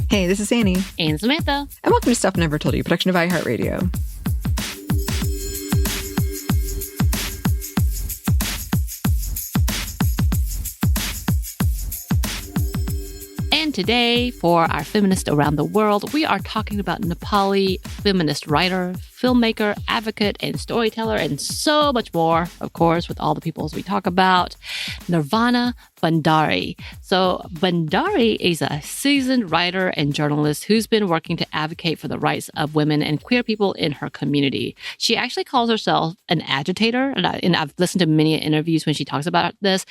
Hey, this is Anney. And Samantha. And welcome to Stuff I Never Told You, production of iHeartRadio. And today, for our Feminists around the world, we are talking about Nepali feminist writer, filmmaker, advocate, and storyteller, and so much more, of course, with all the peoples we talk about, Nirvana Bhandary. So Bandari is a seasoned writer and journalist who's been working to advocate for the rights of women and queer people in her community. She actually calls herself an agitator, and I've listened to many interviews when she talks about this,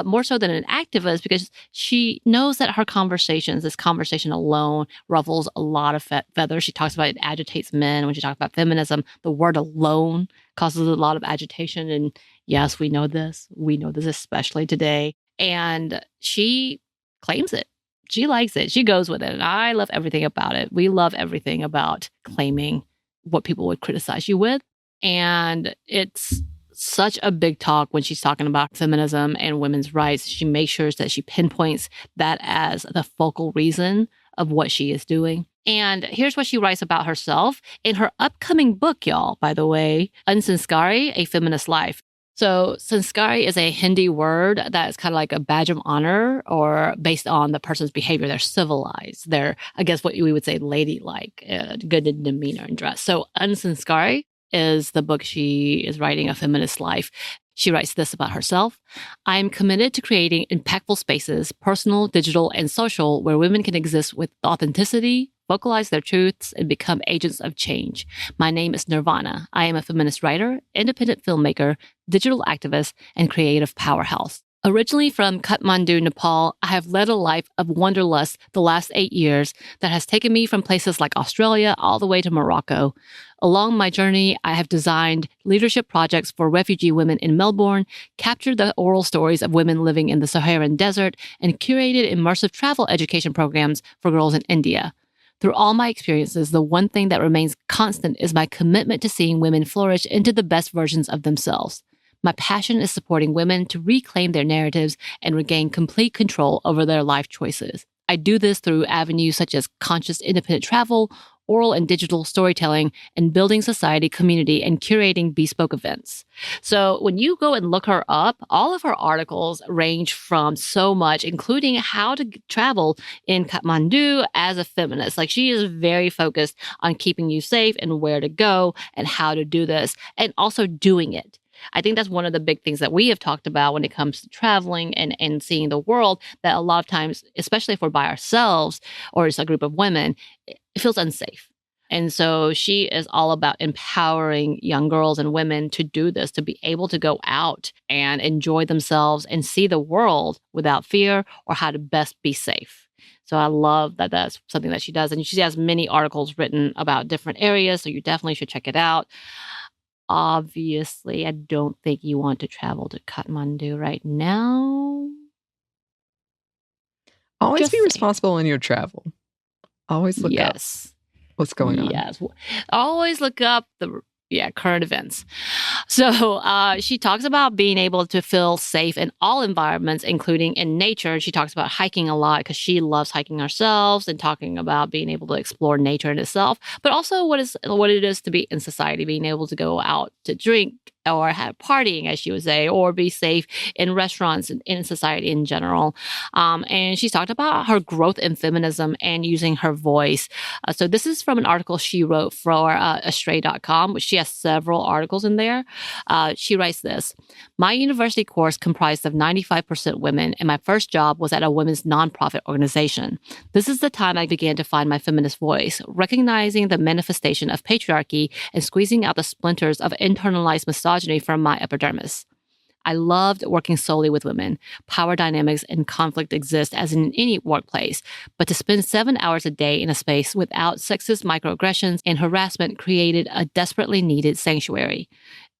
more so than an activist, because she knows that her this conversation alone ruffles a lot of feathers. She talks about it agitates men. When she talks about feminism, the word alone causes a lot of agitation. And yes, we know this. We know this especially today. And she claims it. She likes it. She goes with it. And I love everything about it. We love everything about claiming what people would criticize you with. And it's such a big talk when she's talking about feminism and women's rights. She makes sure that she pinpoints that as the focal reason of what she is doing. And here's what she writes about herself in her upcoming book, y'all, by the way, Unsanskari, A Feminist Life. So sanskari is a Hindi word that is kind of like a badge of honor or based on the person's behavior. They're civilized. They're, I guess, what we would say ladylike, good in demeanor and dress. So Unsanskari is the book she is writing, A Feminist Life. She writes this about herself. I am committed to creating impactful spaces, personal, digital, and social, where women can exist with authenticity, vocalize their truths, and become agents of change. My name is Nirvana. I am a feminist writer, independent filmmaker, digital activist, and creative powerhouse. Originally from Kathmandu, Nepal, I have led a life of wanderlust the last 8 years that has taken me from places like Australia all the way to Morocco. Along my journey, I have designed leadership projects for refugee women in Melbourne, captured the oral stories of women living in the Saharan desert, and curated immersive travel education programs for girls in India. Through all my experiences, the one thing that remains constant is my commitment to seeing women flourish into the best versions of themselves. My passion is supporting women to reclaim their narratives and regain complete control over their life choices. I do this through avenues such as conscious independent travel, oral and digital storytelling, and building society, community, and curating bespoke events. So when you go and look her up, all of her articles range from so much, including how to travel in Kathmandu as a feminist. Like, she is very focused on keeping you safe and where to go and how to do this, and also doing it. I think that's one of the big things that we have talked about when it comes to traveling and seeing the world, that a lot of times, especially if we're by ourselves or it's a group of women, it feels unsafe. And so she is all about empowering young girls and women to do this, to be able to go out and enjoy themselves and see the world without fear, or how to best be safe. So I love that that's something that she does. And she has many articles written about different areas, so you definitely should check it out. Obviously, I don't think you want to travel to Kathmandu right now. Always be responsible in your travel. Always look up what's going on. Yes. Always look up the current events. So she talks about being able to feel safe in all environments, including in nature. She talks about hiking a lot because she loves hiking herself, and talking about being able to explore nature in itself, but also what it is to be in society, being able to go out to drink or have partying, as she would say, or be safe in restaurants and in society in general. And she's talked about her growth in feminism and using her voice. So this is from an article she wrote for astray.com, which she has several articles in there. She writes this: my university course comprised of 95% women, and my first job was at a women's nonprofit organization. This is the time I began to find my feminist voice, recognizing the manifestation of patriarchy and squeezing out the splinters of internalized misogyny from my epidermis. I loved working solely with women. Power dynamics and conflict exist as in any workplace, but to spend 7 hours a day in a space without sexist microaggressions and harassment created a desperately needed sanctuary.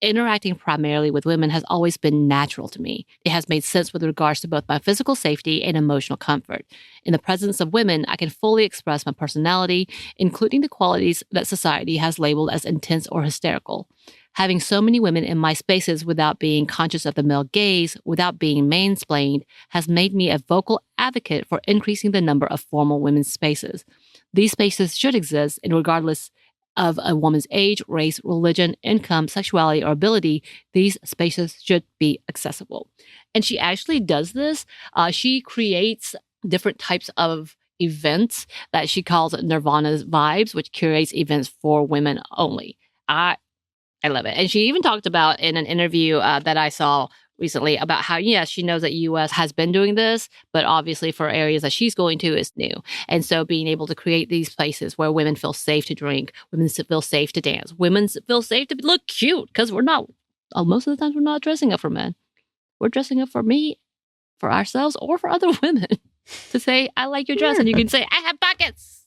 Interacting primarily with women has always been natural to me. It has made sense with regards to both my physical safety and emotional comfort. In the presence of women, I can fully express my personality, including the qualities that society has labeled as intense or hysterical. Having so many women in my spaces without being conscious of the male gaze, without being mansplained, has made me a vocal advocate for increasing the number of formal women's spaces. These spaces should exist, and regardless of a woman's age, race, religion, income, sexuality, or ability, these spaces should be accessible. And she actually does this. She creates different types of events that she calls Nirvana Vibes, which curates events for women only. I love it. And she even talked about in an interview that I saw recently about how, yes, she knows that U.S. has been doing this, but obviously for areas that she's going to is new. And so being able to create these places where women feel safe to drink, women feel safe to dance, women feel safe to look cute, because we're not, most of the times we're not dressing up for men. We're dressing up for me, for ourselves, or for other women to say, I like your dress. And you can say, I have pockets.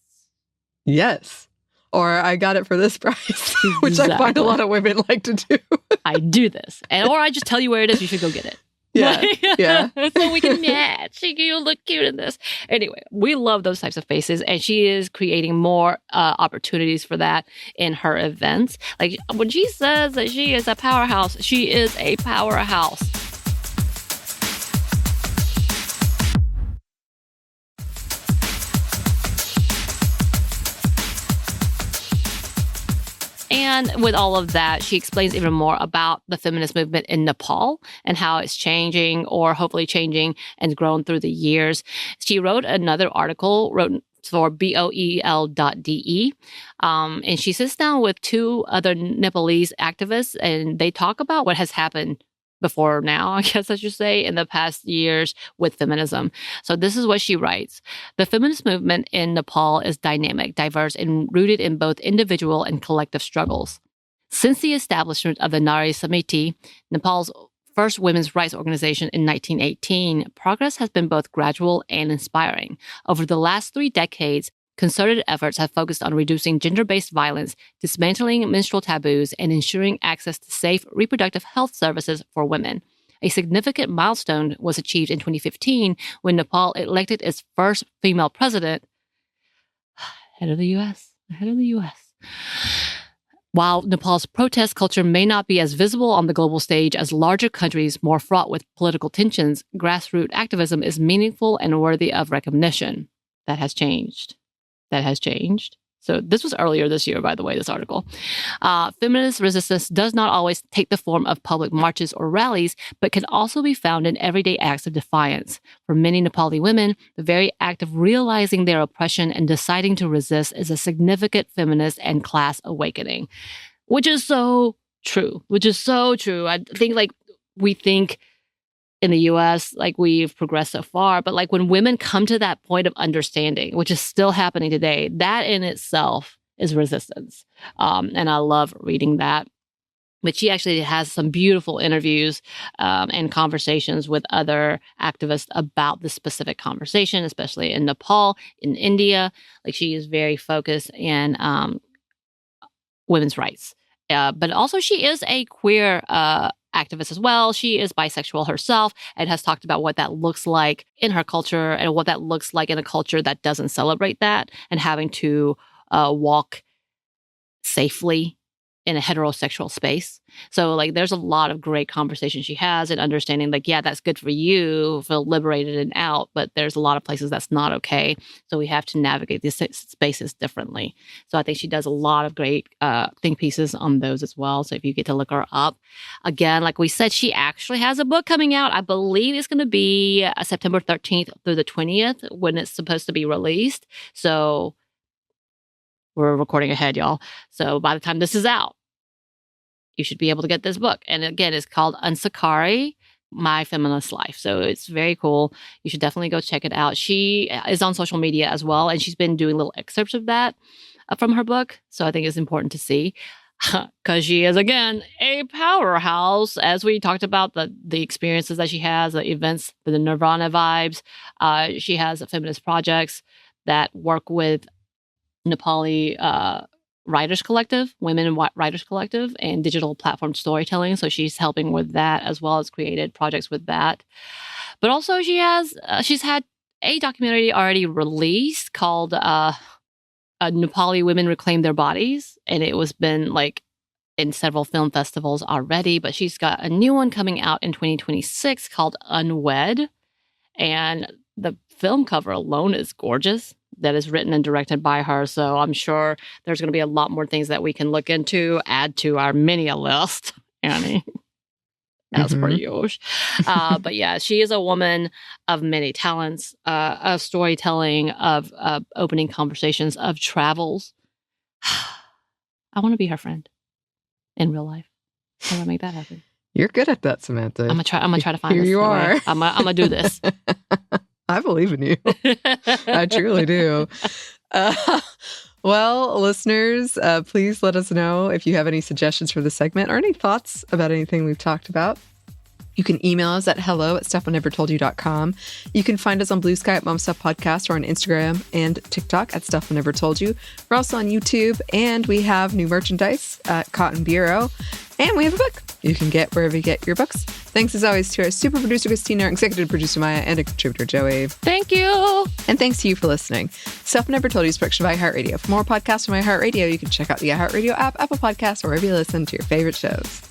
Yes. Or I got it for this price, which I find a lot of women like to do. I do this. Or I just tell you where it is. You should go get it. Yeah. Yeah. So we can match. You look cute in this. Anyway, we love those types of spaces. And she is creating more opportunities for that in her events. Like when she says that she is a powerhouse, she is a powerhouse. And with all of that, she explains even more about the feminist movement in Nepal and how it's changing, or hopefully changing, and grown through the years. She wrote another article, wrote for boel.de. And she sits down with two other Nepalese activists, and they talk about what has happened before now, I guess I should say, in the past years with feminism. So this is what she writes. The feminist movement in Nepal is dynamic, diverse, and rooted in both individual and collective struggles. Since the establishment of the Nari Samiti, Nepal's first women's rights organization in 1918, progress has been both gradual and inspiring. Over the last 3 decades, concerted efforts have focused on reducing gender-based violence, dismantling menstrual taboos, and ensuring access to safe reproductive health services for women. A significant milestone was achieved in 2015 when Nepal elected its first female president, ahead of the U.S. While Nepal's protest culture may not be as visible on the global stage as larger countries more fraught with political tensions, grassroots activism is meaningful and worthy of recognition. That has changed. So this was earlier this year, by the way, this article. Feminist resistance does not always take the form of public marches or rallies, but can also be found in everyday acts of defiance. For many Nepali women, the very act of realizing their oppression and deciding to resist is a significant feminist and class awakening, which is so true. I think we think in the U.S., we've progressed so far, but when women come to that point of understanding, which is still happening today, that in itself is resistance. And I love reading that. But she actually has some beautiful interviews and conversations with other activists about this specific conversation, especially in Nepal, in India. She is very focused in women's rights. But also she is a queer activist as well. She is bisexual herself and has talked about what that looks like in her culture and what that looks like in a culture that doesn't celebrate that, and having to walk safely in a heterosexual space. So there's a lot of great conversation she has, and understanding yeah, that's good for you, feel liberated and out, but there's a lot of places that's not okay. So we have to navigate these spaces differently. So I think she does a lot of great think pieces on those as well. So if you get to look her up, again, like we said, she actually has a book coming out. I believe it's going to be September 13th through the 20th when it's supposed to be released. So we're recording ahead, y'all. So by the time this is out, you should be able to get this book. And again, it's called Unsakari, My Feminist Life. So it's very cool. You should definitely go check it out. She is on social media as well, and she's been doing little excerpts of that from her book. So I think it's important to see, because she is, again, a powerhouse. As we talked about, the experiences that she has, the events, the Nirvana vibes. She has feminist projects that work with Nepali writers collective, women writers collective, and digital platform storytelling. So she's helping with that, as well as created projects with that. But also she's had a documentary already released called Nepali Women Reclaim Their Bodies. And it was been in several film festivals already, but she's got a new one coming out in 2026 called Unwed. And the film cover alone is gorgeous. that is written and directed by her. So I'm sure there's going to be a lot more things that we can look into, add to our many a list, Anney. As per usual. But yeah, she is a woman of many talents, of storytelling, of opening conversations, of travels. I want to be her friend in real life. I want to make that happen. You're good at that, Samantha. I'm gonna try to find Here this. You are. I'm gonna do this. I believe in you. I truly do. Well, listeners, please let us know if you have any suggestions for the segment or any thoughts about anything we've talked about. You can email us at hello@stuffInevertoldyou.com. You can find us on Blue Sky at Mom Stuff Podcast or on Instagram and TikTok at Stuff I Never Told You. We're also on YouTube, and we have new merchandise at Cotton Bureau. And we have a book you can get wherever you get your books. Thanks, as always, to our super producer, Christina, our executive producer, Maya, and a contributor, Joey. Thank you. And thanks to you for listening. Stuff I Never Told You is a production of iHeartRadio. For more podcasts from iHeartRadio, you can check out the iHeartRadio app, Apple Podcasts, or wherever you listen to your favorite shows.